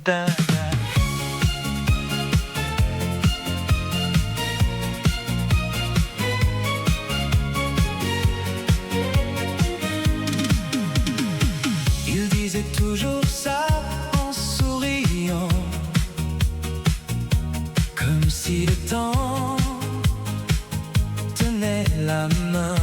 da, da. Il disait toujours ça en souriant, comme si le temps tenait la main.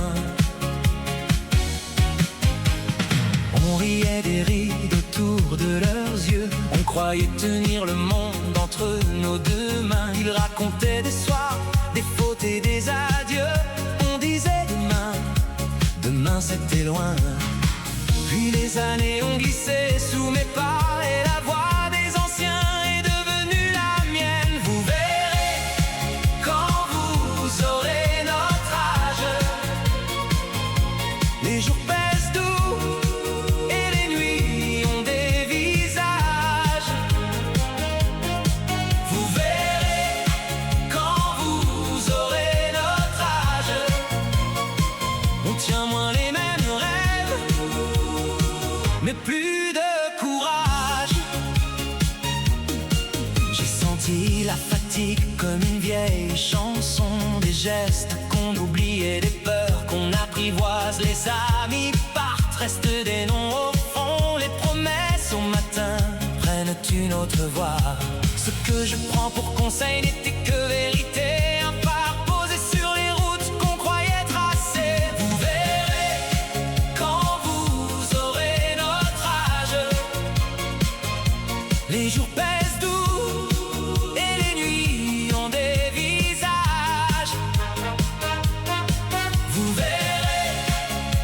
On riait des rides autour de leurs yeux, on croyait tenir le monde entre nos deux mains. Ils racontaient des soirs, des fautes et des adieux. On disait demain, demain c'était loin. Puis les années ont glissé sous mes pas et la voix des anciens est devenue la mienne. Vous verrez quand vous aurez notre âge, les jours pèsent doux et les nuits ont des visages. Vous verrez quand vous aurez notre âge, on tient moins les mêmes rêves, mais plus de courage. J'ai senti la fatigue comme une vieille chanson, des gestes qu'on oublie et des peurs qu'on apprivoise. Les amis partent, restent des noms au fond. Les promesses au matin prennent une autre voie. Ce que je prends pour conseil n'était que vérité, un phare posé sur les routes qu'on croyait tracées. Vous verrez quand vous aurez notre âge, les jours pèsent doux et les nuits ont des visages. Vous verrez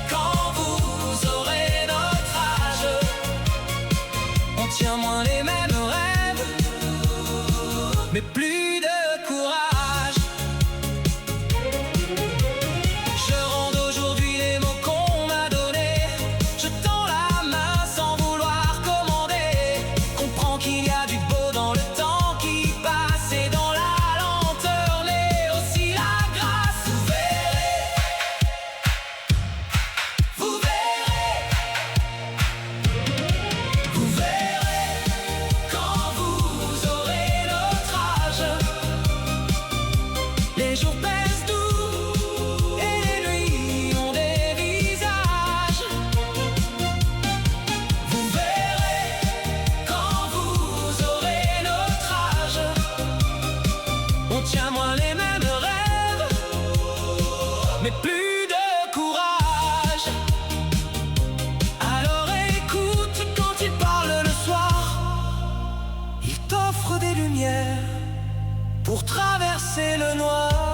quand vous aurez notre âge, on tient moins les mêmes rêves, mais plus de courage. Je rends aujourd'hui les mots qu'on m'a donnés. Je tends la main sans vouloir commander. Comprends qu'il y a du beau dans le temps qui passe, et dans la lenteur naît aussi la grâce. Vous verrez, vous verrez, vous verrez quand vous aurez notre âge, les jours pèsent doux et les nuits ont des visages. Vous verrez quand vous aurez notre âge, on tient moins les mêmes rêves, mais plus de courage. Alors écoute quand il parle le soir, il t'offre des lumières pour traverser le noir.